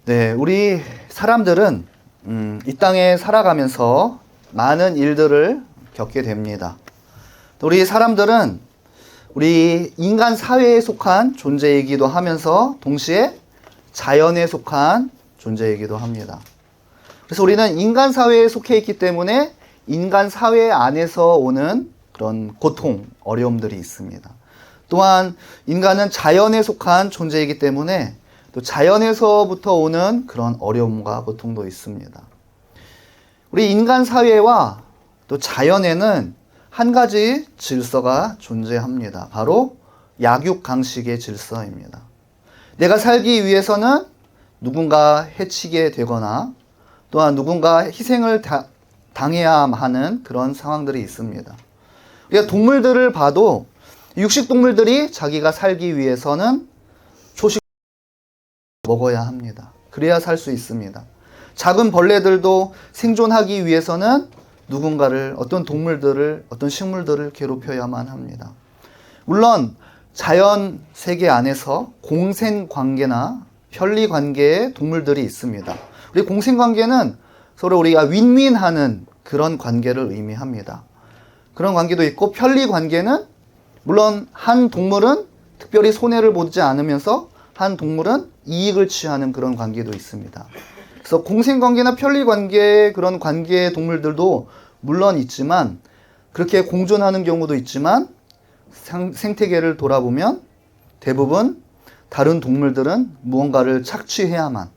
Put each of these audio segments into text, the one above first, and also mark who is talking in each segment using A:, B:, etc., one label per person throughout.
A: 네, 우리 사람들은 이 땅에 살아가면서 많은 일들을 겪게 됩니다. 우리 사람들은 우리 인간 사회에 속한 존재이기도 하면서 동시에 자연에 속한 존재이기도 합니다. 그래서 우리는 인간 사회에 속해 있기 때문에 인간 사회 안에서 오는 그런 고통, 어려움들이 있습니다. 또한 인간은 자연에 속한 존재이기 때문에 또 자연에서부터 오는 그런 어려움과 고통도 있습니다. 우리 인간 사회와 또 자연에는 한 가지 질서가 존재합니다. 바로 약육강식의 질서입니다. 내가 살기 위해서는 누군가 해치게 되거나 또한 누군가 희생을 당해야 하는 그런 상황들이 있습니다. 우리가 동물들을 봐도 육식동물들이 자기가 살기 위해서는 초식 먹어야 합니다. 그래야 살 수 있습니다. 작은 벌레들도 생존하기 위해서는 누군가를, 어떤 동물들을, 어떤 식물들을 괴롭혀야만 합니다. 물론 자연 세계 안에서 공생관계나 편리관계의 동물들이 있습니다. 우리 공생관계는 서로 우리가 윈윈하는 그런 관계를 의미합니다. 그런 관계도 있고, 편리관계는 물론 한 동물은 특별히 손해를 보지 않으면서 한 동물은 이익을 취하는 그런 관계도 있습니다. 그래서 공생관계나 편리관계의 그런 관계의 동물들도 물론 있지만, 그렇게 공존하는 경우도 있지만, 생태계를 돌아보면 대부분 다른 동물들은 무언가를 착취해야만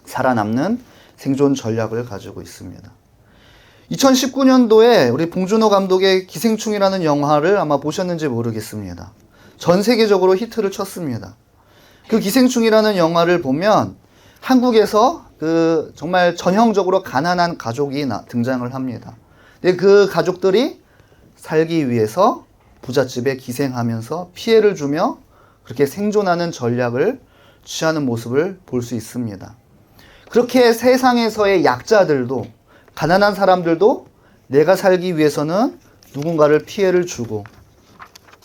A: 살아남는 생존 전략을 가지고 있습니다. 2019년도에 우리 봉준호 감독의 기생충이라는 영화를 아마 보셨는지 모르겠습니다. 전 세계적으로 히트를 쳤습니다. 그 기생충이라는 영화를 보면 한국에서 그 정말 전형적으로 가난한 가족이 등장을 합니다. 근데 그 가족들이 살기 위해서 부잣집에 기생하면서 피해를 주며 그렇게 생존하는 전략을 취하는 모습을 볼 수 있습니다. 그렇게 세상에서의 약자들도, 가난한 사람들도 내가 살기 위해서는 누군가를 피해를 주고,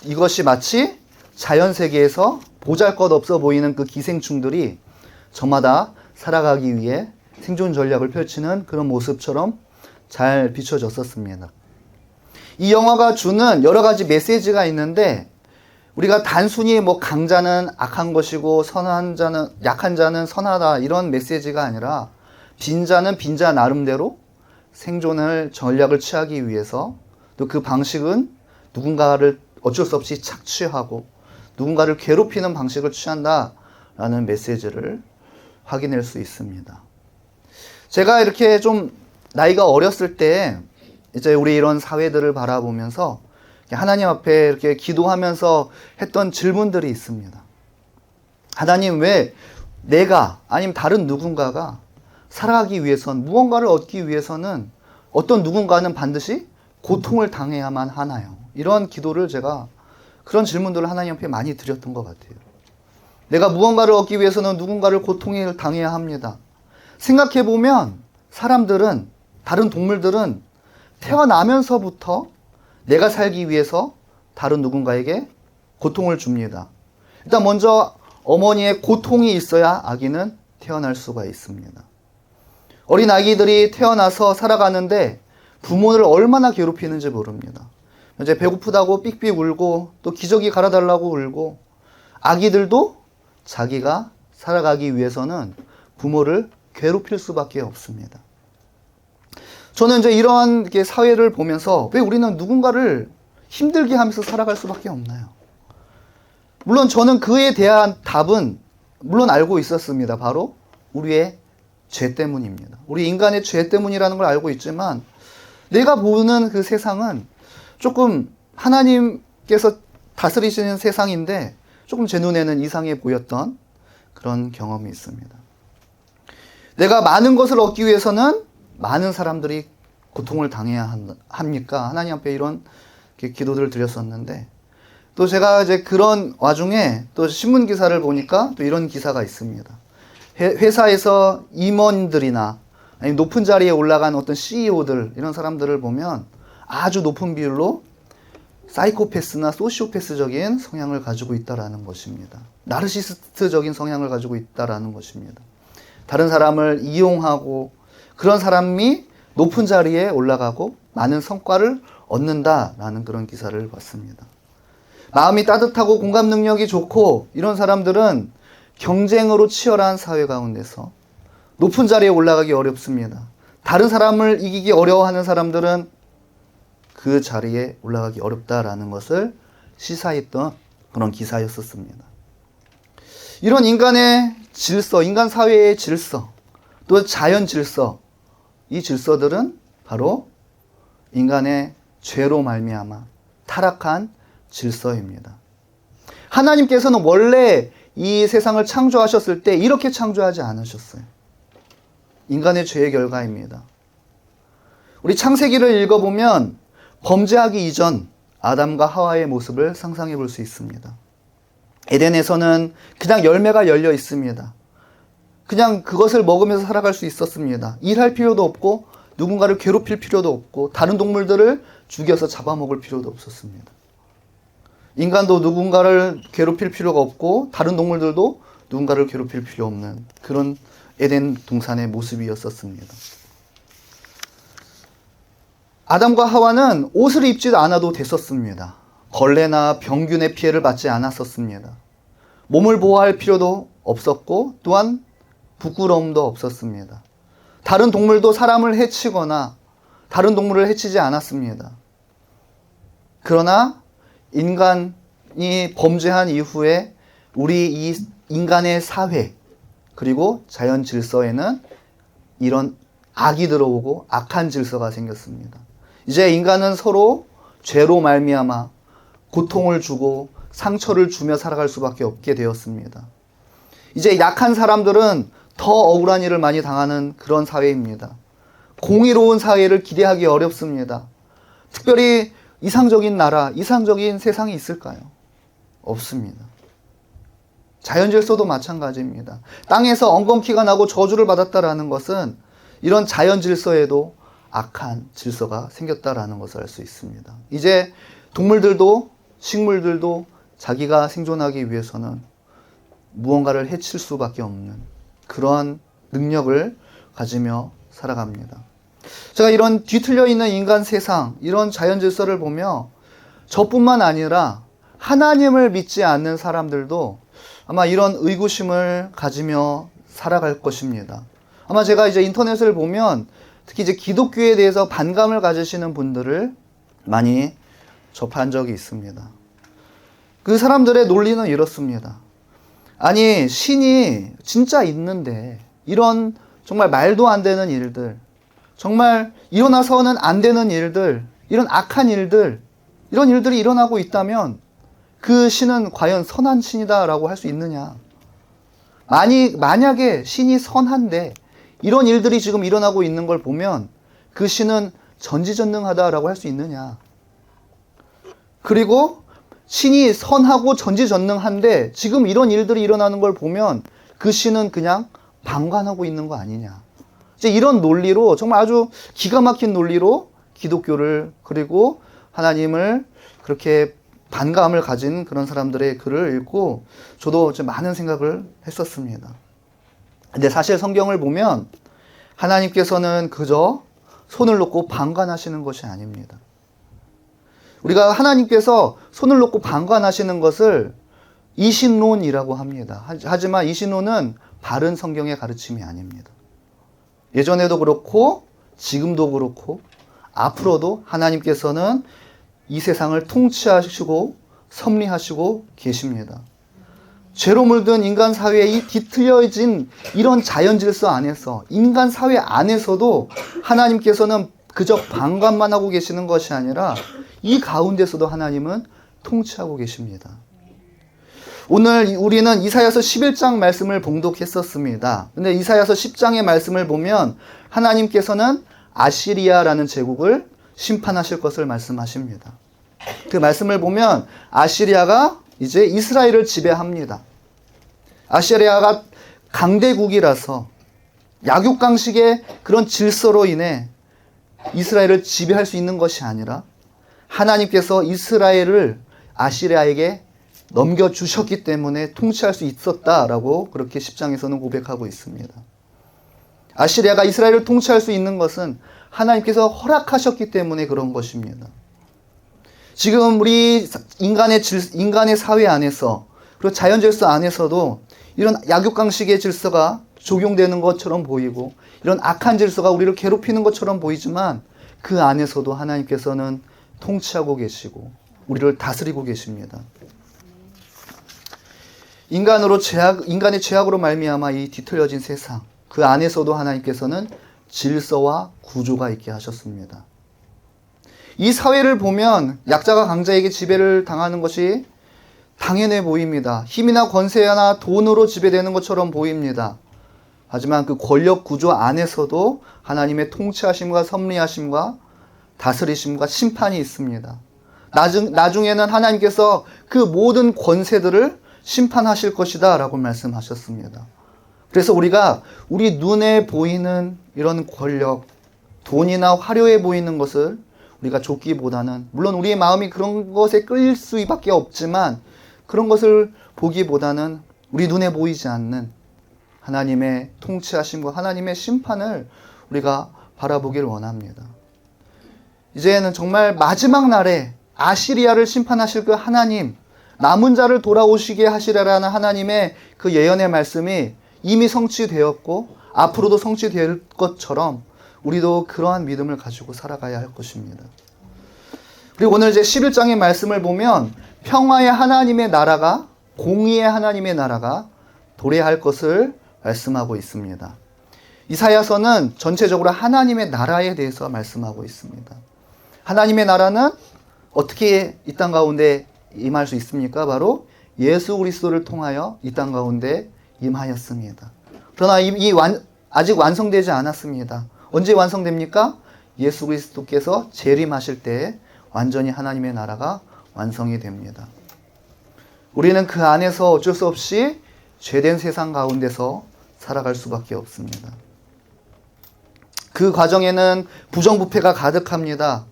A: 이것이 마치 자연세계에서 보잘것없어 보이는 그 기생충들이 저마다 살아가기 위해 생존 전략을 펼치는 그런 모습처럼 잘 비춰졌었습니다. 이 영화가 주는 여러 가지 메시지가 있는데, 우리가 단순히 뭐 강자는 악한 것이고 약한 자는 선하다, 이런 메시지가 아니라 빈자는 빈자 나름대로 생존을 전략을 취하기 위해서, 또 그 방식은 누군가를 어쩔 수 없이 착취하고 누군가를 괴롭히는 방식을 취한다라는 메시지를 확인할 수 있습니다. 제가 이렇게 좀 나이가 어렸을 때 이제 우리 이런 사회들을 바라보면서 하나님 앞에 이렇게 기도하면서 했던 질문들이 있습니다. 하나님, 왜 내가 아니면 다른 누군가가 살아가기 위해선, 무언가를 얻기 위해서는 어떤 누군가는 반드시 고통을 당해야만 하나요? 이런 기도를 제가, 그런 질문들을 하나님 앞에 많이 드렸던 것 같아요. 내가 무언가를 얻기 위해서는 누군가를 고통을 당해야 합니다. 생각해보면 사람들은, 다른 동물들은 태어나면서부터 내가 살기 위해서 다른 누군가에게 고통을 줍니다. 일단 먼저 어머니의 고통이 있어야 아기는 태어날 수가 있습니다. 어린 아기들이 태어나서 살아가는데 부모를 얼마나 괴롭히는지 모릅니다. 이제 배고프다고 삑삑 울고, 또 기저귀 갈아달라고 울고, 아기들도 자기가 살아가기 위해서는 부모를 괴롭힐 수밖에 없습니다. 저는 이제 이러한 사회를 보면서 왜 우리는 누군가를 힘들게 하면서 살아갈 수밖에 없나요? 물론 저는 그에 대한 답은 물론 알고 있었습니다. 바로 우리의 죄 때문입니다. 우리 인간의 죄 때문이라는 걸 알고 있지만, 내가 보는 그 세상은 조금 하나님께서 다스리시는 세상인데 조금 제 눈에는 이상해 보였던 그런 경험이 있습니다. 내가 많은 것을 얻기 위해서는 많은 사람들이 고통을 당해야 합니까? 하나님 앞에 이런 기도들을 드렸었는데, 또 제가 이제 그런 와중에 또 신문 기사를 보니까 또 이런 기사가 있습니다. 회사에서 임원들이나 아니면 높은 자리에 올라간 어떤 CEO들, 이런 사람들을 보면 아주 높은 비율로 사이코패스나 소시오패스적인 성향을 가지고 있다라는 것입니다. 나르시스트적인 성향을 가지고 있다라는 것입니다. 다른 사람을 이용하고 그런 사람이 높은 자리에 올라가고 많은 성과를 얻는다라는 그런 기사를 봤습니다. 마음이 따뜻하고 공감 능력이 좋고 이런 사람들은 경쟁으로 치열한 사회 가운데서 높은 자리에 올라가기 어렵습니다. 다른 사람을 이기기 어려워하는 사람들은 그 자리에 올라가기 어렵다라는 것을 시사했던 그런 기사였었습니다. 이런 인간의 질서, 인간 사회의 질서, 또 자연 질서, 이 질서들은 바로 인간의 죄로 말미암아 타락한 질서입니다. 하나님께서는 원래 이 세상을 창조하셨을 때 이렇게 창조하지 않으셨어요. 인간의 죄의 결과입니다. 우리 창세기를 읽어보면 범죄하기 이전 아담과 하와의 모습을 상상해 볼 수 있습니다. 에덴에서는 그냥 열매가 열려 있습니다. 그냥 그것을 먹으면서 살아갈 수 있었습니다. 일할 필요도 없고 누군가를 괴롭힐 필요도 없고 다른 동물들을 죽여서 잡아먹을 필요도 없었습니다. 인간도 누군가를 괴롭힐 필요가 없고 다른 동물들도 누군가를 괴롭힐 필요 없는 그런 에덴 동산의 모습이었었습니다. 아담과 하와는 옷을 입지도 않아도 됐었습니다. 걸레나 병균의 피해를 받지 않았었습니다. 몸을 보호할 필요도 없었고 또한 부끄러움도 없었습니다. 다른 동물도 사람을 해치거나 다른 동물을 해치지 않았습니다. 그러나 인간이 범죄한 이후에 우리 이 인간의 사회 그리고 자연 질서에는 이런 악이 들어오고 악한 질서가 생겼습니다. 이제 인간은 서로 죄로 말미암아 고통을 주고 상처를 주며 살아갈 수밖에 없게 되었습니다. 이제 약한 사람들은 더 억울한 일을 많이 당하는 그런 사회입니다. 공의로운 사회를 기대하기 어렵습니다. 특별히 이상적인 나라, 이상적인 세상이 있을까요? 없습니다. 자연 질서도 마찬가지입니다. 땅에서 엉겅퀴가 나고 저주를 받았다라는 것은 이런 자연 질서에도 악한 질서가 생겼다라는 것을 알 수 있습니다. 이제 동물들도 식물들도 자기가 생존하기 위해서는 무언가를 해칠 수밖에 없는 그러한 능력을 가지며 살아갑니다. 제가 이런 뒤틀려 있는 인간 세상, 이런 자연 질서를 보며 저뿐만 아니라 하나님을 믿지 않는 사람들도 아마 이런 의구심을 가지며 살아갈 것입니다. 아마 제가 이제 인터넷을 보면 특히 이제 기독교에 대해서 반감을 가지시는 분들을 많이 접한 적이 있습니다. 그 사람들의 논리는 이렇습니다. 아니, 신이 진짜 있는데 이런 정말 말도 안 되는 일들, 정말 일어나서는 안 되는 일들, 이런 악한 일들, 이런 일들이 일어나고 있다면 그 신은 과연 선한 신이다라고 할 수 있느냐? 만약에 신이 선한데 이런 일들이 지금 일어나고 있는 걸 보면 그 신은 전지전능하다라고 할 수 있느냐? 그리고 신이 선하고 전지전능한데 지금 이런 일들이 일어나는 걸 보면 그 신은 그냥 방관하고 있는 거 아니냐? 이제 이런 논리로 정말 아주 기가 막힌 논리로 기독교를 그리고 하나님을 그렇게 반감을 가진 그런 사람들의 글을 읽고 저도 좀 많은 생각을 했었습니다. 근데 사실 성경을 보면 하나님께서는 그저 손을 놓고 방관하시는 것이 아닙니다. 우리가 하나님께서 손을 놓고 방관하시는 것을 이신론이라고 합니다. 하지만 이신론은 바른 성경의 가르침이 아닙니다. 예전에도 그렇고 지금도 그렇고 앞으로도 하나님께서는 이 세상을 통치하시고 섭리하시고 계십니다. 죄로 물든 인간 사회의 이 뒤틀려진 이런 자연 질서 안에서 인간 사회 안에서도 하나님께서는 그저 방관만 하고 계시는 것이 아니라 이 가운데서도 하나님은 통치하고 계십니다. 오늘 우리는 이사야서 11장 말씀을 봉독했었습니다. 근데 이사야서 10장의 말씀을 보면 하나님께서는 아시리아라는 제국을 심판하실 것을 말씀하십니다. 그 말씀을 보면 아시리아가 이제 이스라엘을 지배합니다. 아시리아가 강대국이라서 약육강식의 그런 질서로 인해 이스라엘을 지배할 수 있는 것이 아니라 하나님께서 이스라엘을 아시리아에게 넘겨주셨기 때문에 통치할 수 있었다라고 그렇게 10장에서는 고백하고 있습니다. 아시리아가 이스라엘을 통치할 수 있는 것은 하나님께서 허락하셨기 때문에 그런 것입니다. 지금 우리 인간의 사회 안에서 그리고 자연 질서 안에서도 이런 약육강식의 질서가 적용되는 것처럼 보이고 이런 악한 질서가 우리를 괴롭히는 것처럼 보이지만 그 안에서도 하나님께서는 통치하고 계시고 우리를 다스리고 계십니다. 인간의 죄악으로 말미암아 이 뒤틀려진 세상, 그 안에서도 하나님께서는 질서와 구조가 있게 하셨습니다. 이 사회를 보면 약자가 강자에게 지배를 당하는 것이 당연해 보입니다. 힘이나 권세나 돈으로 지배되는 것처럼 보입니다. 하지만 그 권력 구조 안에서도 하나님의 통치하심과 섭리하심과 다스리심과 심판이 있습니다. 나중에는 하나님께서 그 모든 권세들을 심판하실 것이다 라고 말씀하셨습니다. 그래서 우리가 우리 눈에 보이는 이런 권력, 돈이나 화려해 보이는 것을 우리가 쫓기보다는, 물론 우리의 마음이 그런 것에 끌릴 수밖에 없지만 그런 것을 보기보다는 우리 눈에 보이지 않는 하나님의 통치하심과 하나님의 심판을 우리가 바라보길 원합니다. 이제는 정말 마지막 날에 아시리아를 심판하실 그 하나님, 남은 자를 돌아오시게 하시라라는 하나님의 그 예언의 말씀이 이미 성취되었고 앞으로도 성취될 것처럼 우리도 그러한 믿음을 가지고 살아가야 할 것입니다. 그리고 오늘 이제 11장의 말씀을 보면 평화의 하나님의 나라가, 공의의 하나님의 나라가 도래할 것을 말씀하고 있습니다. 이사야서는 전체적으로 하나님의 나라에 대해서 말씀하고 있습니다. 하나님의 나라는 어떻게 이 땅 가운데 임할 수 있습니까? 바로 예수 그리스도를 통하여 이 땅 가운데 임하였습니다. 그러나 아직 완성되지 않았습니다. 언제 완성됩니까? 예수 그리스도께서 재림하실 때 완전히 하나님의 나라가 완성이 됩니다. 우리는 그 안에서 어쩔 수 없이 죄된 세상 가운데서 살아갈 수밖에 없습니다. 그 과정에는 부정부패가 가득합니다.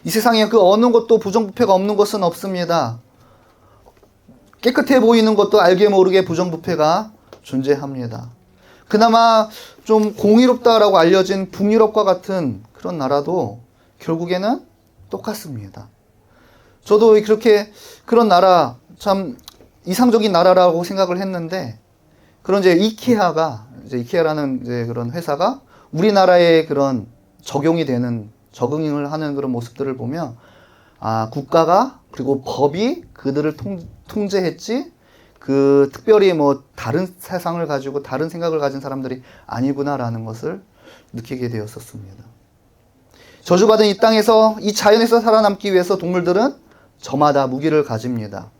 A: 이 세상에 그 어느 것도 부정부패가 없는 것은 없습니다. 깨끗해 보이는 것도 알게 모르게 부정부패가 존재합니다. 그나마 좀 공의롭다라고 알려진 북유럽과 같은 그런 나라도 결국에는 똑같습니다. 저도 그렇게 그런 나라 참 이상적인 나라라고 생각을 했는데, 그런 이케아라는 그런 회사가 우리나라에 그런 적응을 하는 그런 모습들을 보면, 국가가 그리고 법이 그들을 통제했지, 특별히 다른 세상을 가지고 다른 생각을 가진 사람들이 아니구나라는 것을 느끼게 되었었습니다. 저주받은 이 땅에서, 이 자연에서 살아남기 위해서 동물들은 저마다 무기를 가집니다.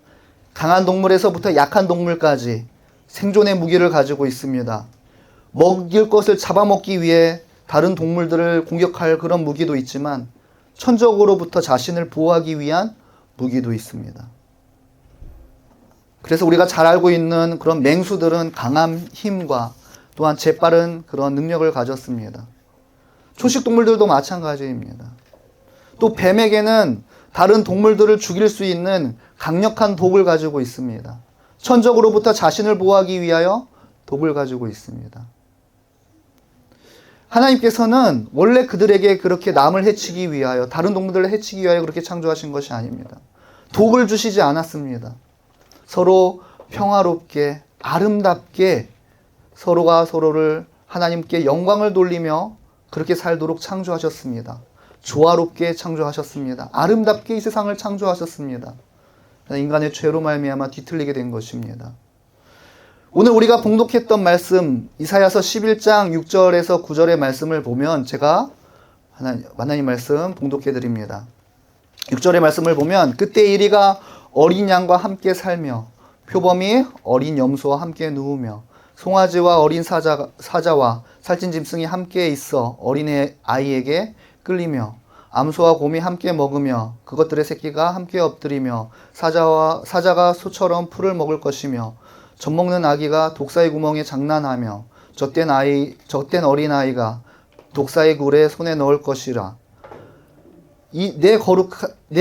A: 강한 동물에서부터 약한 동물까지 생존의 무기를 가지고 있습니다. 먹일 것을 잡아먹기 위해 다른 동물들을 공격할 그런 무기도 있지만 천적으로부터 자신을 보호하기 위한 무기도 있습니다. 그래서 우리가 잘 알고 있는 그런 맹수들은 강한 힘과 또한 재빠른 그런 능력을 가졌습니다. 초식 동물들도 마찬가지입니다. 또 뱀에게는 다른 동물들을 죽일 수 있는 강력한 독을 가지고 있습니다. 천적으로부터 자신을 보호하기 위하여 독을 가지고 있습니다. 하나님께서는 원래 그들에게 그렇게 남을 해치기 위하여, 다른 동물들을 해치기 위하여 그렇게 창조하신 것이 아닙니다. 독을 주시지 않았습니다. 서로 평화롭게, 아름답게 서로가 서로를 하나님께 영광을 돌리며 그렇게 살도록 창조하셨습니다. 조화롭게 창조하셨습니다. 아름답게 이 세상을 창조하셨습니다. 인간의 죄로 말미암아 뒤틀리게 된 것입니다. 오늘 우리가 봉독했던 말씀, 이사야서 11장 6절에서 9절의 말씀을 보면 제가 하나님 말씀 봉독해 드립니다. 6절의 말씀을 보면, 그때 이리가 어린 양과 함께 살며 표범이 어린 염소와 함께 누우며 송아지와 어린 사자와 살찐 짐승이 함께 있어 어린 아이에게 끌리며 암소와 곰이 함께 먹으며 그것들의 새끼가 함께 엎드리며 사자가 소처럼 풀을 먹을 것이며 젖먹는 아기가 독사의 구멍에 장난하며 젖된 어린 아이가 독사의 굴에 손에 넣을 것이라. 내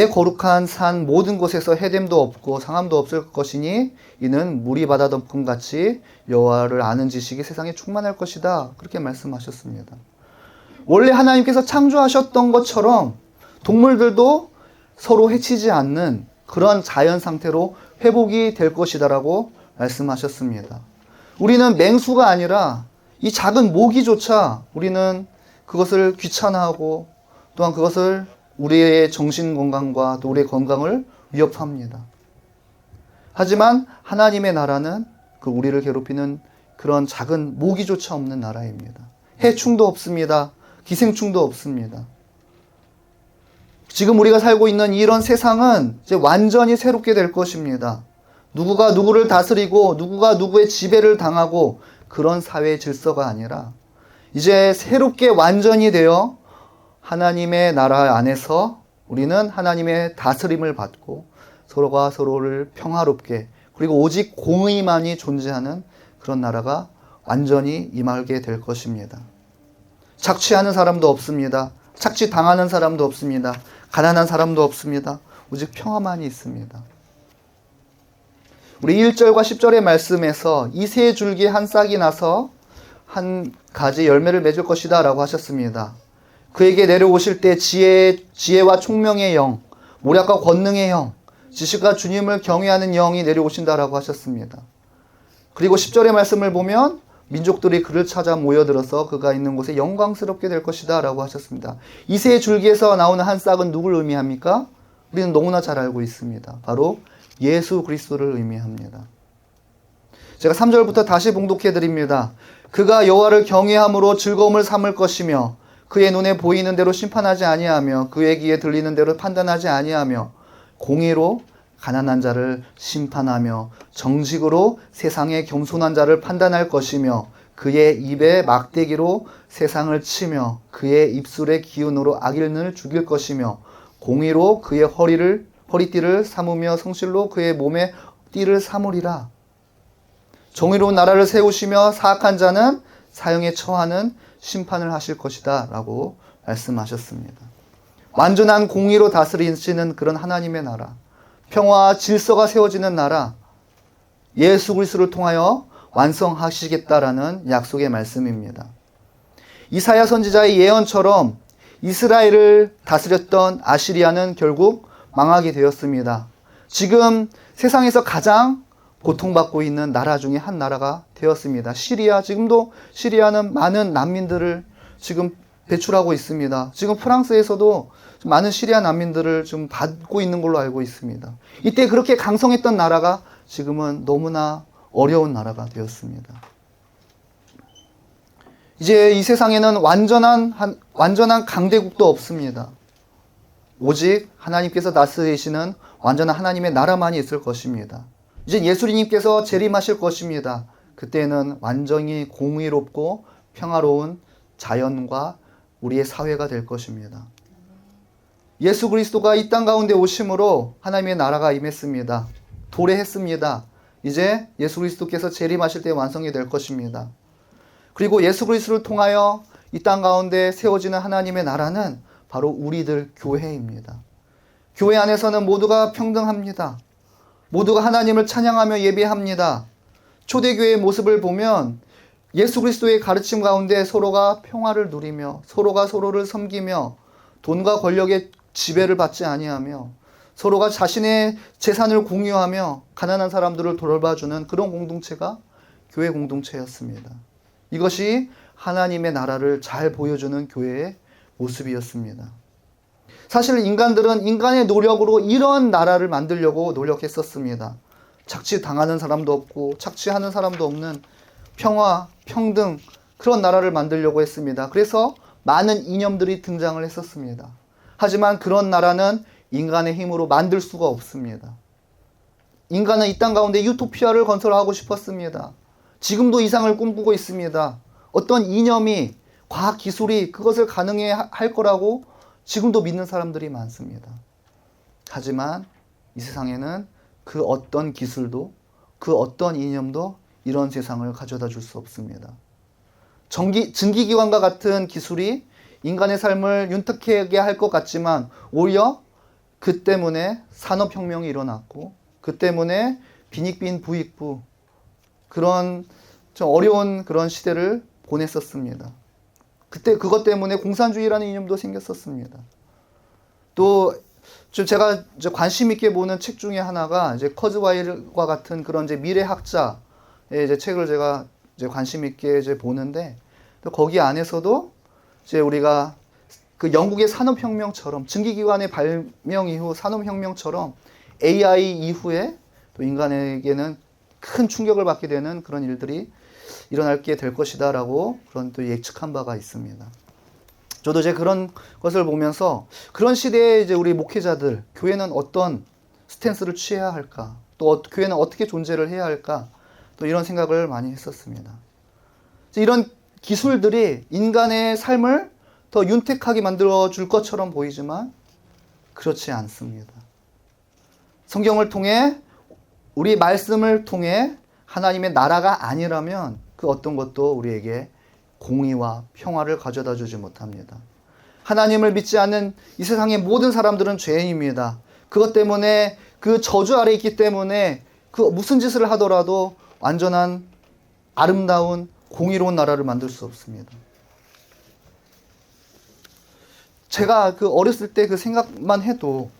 A: 거룩한 산 모든 곳에서 해됨도 없고 상함도 없을 것이니 이는 물이 바다 덮음 같이 여호와를 아는 지식이 세상에 충만할 것이다. 그렇게 말씀하셨습니다. 원래 하나님께서 창조하셨던 것처럼 동물들도 서로 해치지 않는 그런 자연 상태로 회복이 될 것이다라고 말씀하셨습니다. 우리는 맹수가 아니라 이 작은 모기조차 우리는 그것을 귀찮아하고 또한 그것을 우리의 정신 건강과 또 우리의 건강을 위협합니다. 하지만 하나님의 나라는 그 우리를 괴롭히는 그런 작은 모기조차 없는 나라입니다. 해충도 없습니다. 기생충도 없습니다. 지금 우리가 살고 있는 이런 세상은 이제 완전히 새롭게 될 것입니다. 누구가 누구를 다스리고 누구가 누구의 지배를 당하고 그런 사회의 질서가 아니라 이제 새롭게 완전히 되어 하나님의 나라 안에서 우리는 하나님의 다스림을 받고 서로가 서로를 평화롭게 그리고 오직 공의만이 존재하는 그런 나라가 완전히 임하게 될 것입니다. 착취하는 사람도 없습니다. 착취당하는 사람도 없습니다. 가난한 사람도 없습니다. 오직 평화만이 있습니다. 우리 1절과 10절의 말씀에서 이 세 줄기 한 싹이 나서 한 가지 열매를 맺을 것이다 라고 하셨습니다. 그에게 내려오실 때 지혜와 총명의 영, 모략과 권능의 영, 지식과 주님을 경외하는 영이 내려오신다라고 하셨습니다. 그리고 10절의 말씀을 보면 민족들이 그를 찾아 모여들어서 그가 있는 곳에 영광스럽게 될 것이다 라고 하셨습니다. 이 세 줄기에서 나오는 한 싹은 누굴 의미합니까? 우리는 너무나 잘 알고 있습니다. 바로 예수 그리스도를 의미합니다. 제가 3절부터 다시 봉독해 드립니다. 그가 여호와를 경외함으로 즐거움을 삼을 것이며 그의 눈에 보이는 대로 심판하지 아니하며 그의 귀에 들리는 대로 판단하지 아니하며 공의로 가난한 자를 심판하며 정직으로 세상의 겸손한 자를 판단할 것이며 그의 입에 막대기로 세상을 치며 그의 입술의 기운으로 악인을 죽일 것이며 공의로 그의 허리띠를 삼으며 성실로 그의 몸에 띠를 삼으리라. 정의로운 나라를 세우시며 사악한 자는 사형에 처하는 심판을 하실 것이다 라고 말씀하셨습니다. 완전한 공의로 다스리시는 그런 하나님의 나라, 평화와 질서가 세워지는 나라, 예수 그리스도를 통하여 완성하시겠다라는 약속의 말씀입니다. 이사야 선지자의 예언처럼 이스라엘을 다스렸던 아시리아는 결국 망하게 되었습니다. 지금 세상에서 가장 고통받고 있는 나라 중에 한 나라가 되었습니다. 시리아, 지금도 시리아는 많은 난민들을 지금 배출하고 있습니다. 지금 프랑스에서도 많은 시리아 난민들을 좀 받고 있는 걸로 알고 있습니다. 이때 그렇게 강성했던 나라가 지금은 너무나 어려운 나라가 되었습니다. 이제 이 세상에는 완전한 강대국도 없습니다. 오직 하나님께서 다스리시는 완전한 하나님의 나라만이 있을 것입니다. 이제 예수님께서 재림하실 것입니다. 그때는 완전히 공의롭고 평화로운 자연과 우리의 사회가 될 것입니다. 예수 그리스도가 이 땅 가운데 오심으로 하나님의 나라가 임했습니다. 도래했습니다. 이제 예수 그리스도께서 재림하실 때 완성이 될 것입니다. 그리고 예수 그리스도를 통하여 이 땅 가운데 세워지는 하나님의 나라는 바로 우리들 교회입니다. 교회 안에서는 모두가 평등합니다. 모두가 하나님을 찬양하며 예배합니다. 초대교회의 모습을 보면 예수 그리스도의 가르침 가운데 서로가 평화를 누리며 서로가 서로를 섬기며 돈과 권력의 지배를 받지 아니하며 서로가 자신의 재산을 공유하며 가난한 사람들을 돌봐주는 그런 공동체가 교회 공동체였습니다. 이것이 하나님의 나라를 잘 보여주는 교회의 모습이었습니다. 사실 인간들은 인간의 노력으로 이런 나라를 만들려고 노력했었습니다. 착취당하는 사람도 없고 착취하는 사람도 없는 평화, 평등 그런 나라를 만들려고 했습니다. 그래서 많은 이념들이 등장을 했었습니다. 하지만 그런 나라는 인간의 힘으로 만들 수가 없습니다. 인간은 이 땅 가운데 유토피아를 건설하고 싶었습니다. 지금도 이상을 꿈꾸고 있습니다. 어떤 이념이 과학기술이 그것을 가능해 할 거라고 지금도 믿는 사람들이 많습니다. 하지만 이 세상에는 그 어떤 기술도 그 어떤 이념도 이런 세상을 가져다 줄 수 없습니다. 증기기관과 같은 기술이 인간의 삶을 윤택하게 할 것 같지만 오히려 그 때문에 산업혁명이 일어났고 그 때문에 빈익빈 부익부 그런 좀 어려운 그런 시대를 보냈었습니다. 그때 그것 때문에 공산주의라는 이념도 생겼었습니다. 또 좀 제가 관심 있게 보는 책 중에 하나가 이제 커즈와일과 같은 그런 이제 미래학자의 이제 책을 제가 이제 관심 있게 이제 보는데 또 거기 안에서도 이제 우리가 그 영국의 산업혁명처럼 증기기관의 발명 이후 산업혁명처럼 AI 이후에 또 인간에게는 큰 충격을 받게 되는 그런 일들이 일어나게 될 것이다라고 그런 또 예측한 바가 있습니다. 저도 이제 그런 것을 보면서 그런 시대에 이제 우리 목회자들, 교회는 어떤 스탠스를 취해야 할까? 또 교회는 어떻게 존재를 해야 할까? 또 이런 생각을 많이 했었습니다. 이런 기술들이 인간의 삶을 더 윤택하게 만들어 줄 것처럼 보이지만 그렇지 않습니다. 성경을 통해 우리 말씀을 통해 하나님의 나라가 아니라면 그 어떤 것도 우리에게 공의와 평화를 가져다 주지 못합니다. 하나님을 믿지 않는 이 세상의 모든 사람들은 죄인입니다. 그것 때문에 그 저주 아래 있기 때문에 그 무슨 짓을 하더라도 완전한 아름다운 공의로운 나라를 만들 수 없습니다. 제가 그 어렸을 때 그 생각만 해도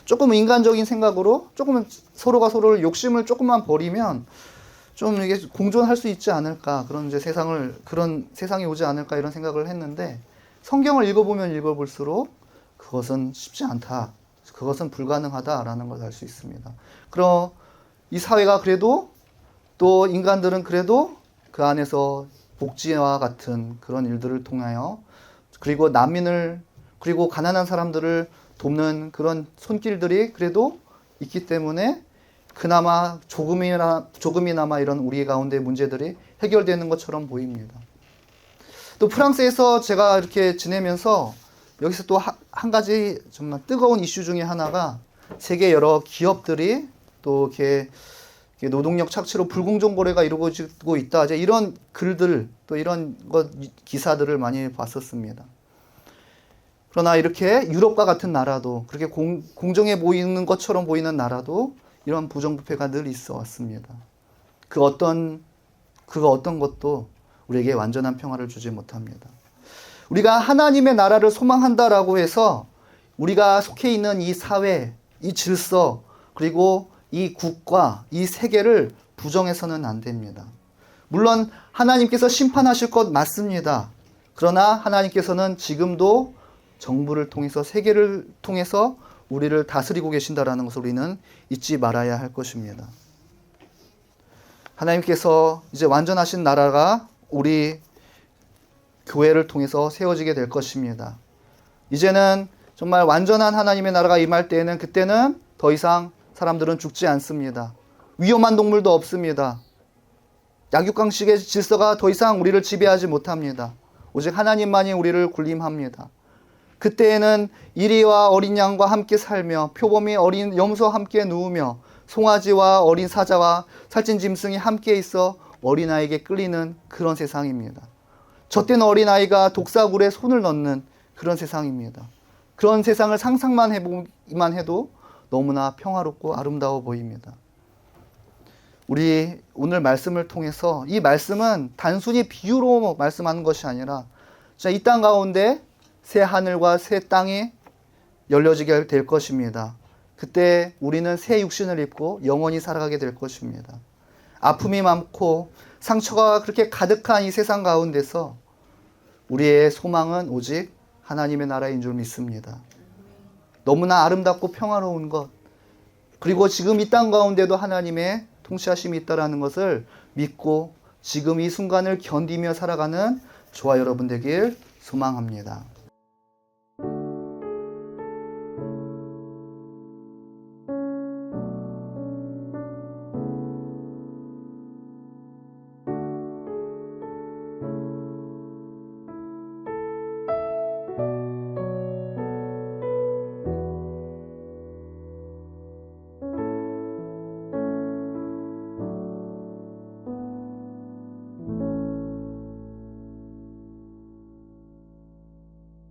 A: 조금 인간적인 생각으로 조금은 서로가 서로를 욕심을 조금만 버리면 좀 이게 공존할 수 있지 않을까, 그런 이제 그런 세상이 오지 않을까 이런 생각을 했는데 성경을 읽어보면 읽어볼수록 그것은 쉽지 않다, 그것은 불가능하다라는 걸 알 수 있습니다. 그럼 이 사회가 그래도 또 인간들은 그래도 그 안에서 복지와 같은 그런 일들을 통하여 그리고 난민을 그리고 가난한 사람들을 돕는 그런 손길들이 그래도 있기 때문에 그나마 조금이나마 이런 우리 가운데 문제들이 해결되는 것처럼 보입니다. 또 프랑스에서 제가 이렇게 지내면서 여기서 또 한 가지 정말 뜨거운 이슈 중에 하나가 세계 여러 기업들이 또 이렇게 노동력 착취로 불공정 거래가 이루어지고 있다. 이제 이런 글들 또 이런 기사들을 많이 봤었습니다. 그러나 이렇게 유럽과 같은 나라도 그렇게 공정해 보이는 것처럼 보이는 나라도 이런 부정부패가 늘 있어 왔습니다. 그 어떤 것도 우리에게 완전한 평화를 주지 못합니다. 우리가 하나님의 나라를 소망한다라고 해서 우리가 속해 있는 이 사회, 이 질서, 그리고 이 국가, 이 세계를 부정해서는 안 됩니다. 물론 하나님께서 심판하실 것 맞습니다. 그러나 하나님께서는 지금도 정부를 통해서 세계를 통해서 우리를 다스리고 계신다라는 것을 우리는 잊지 말아야 할 것입니다. 하나님께서 이제 완전하신 나라가 우리 교회를 통해서 세워지게 될 것입니다. 이제는 정말 완전한 하나님의 나라가 임할 때에는 그때는 더 이상 사람들은 죽지 않습니다. 위험한 동물도 없습니다. 약육강식의 질서가 더 이상 우리를 지배하지 못합니다. 오직 하나님만이 우리를 군림합니다. 그때에는 이리와 어린 양과 함께 살며 표범이 어린 염소와 함께 누우며 송아지와 어린 사자와 살찐 짐승이 함께 있어 어린아이에게 끌리는 그런 세상입니다. 젖된 어린아이가 독사굴에 손을 넣는 그런 세상입니다. 그런 세상을 상상만 해보기만 해도 너무나 평화롭고 아름다워 보입니다. 우리 오늘 말씀을 통해서 이 말씀은 단순히 비유로 말씀하는 것이 아니라 이 땅 가운데 새 하늘과 새 땅이 열려지게 될 것입니다. 그때 우리는 새 육신을 입고 영원히 살아가게 될 것입니다. 아픔이 많고 상처가 그렇게 가득한 이 세상 가운데서 우리의 소망은 오직 하나님의 나라인 줄 믿습니다. 너무나 아름답고 평화로운 것, 그리고 지금 이 땅 가운데도 하나님의 통치하심이 있다는 것을 믿고 지금 이 순간을 견디며 살아가는 저와 여러분 되길 소망합니다.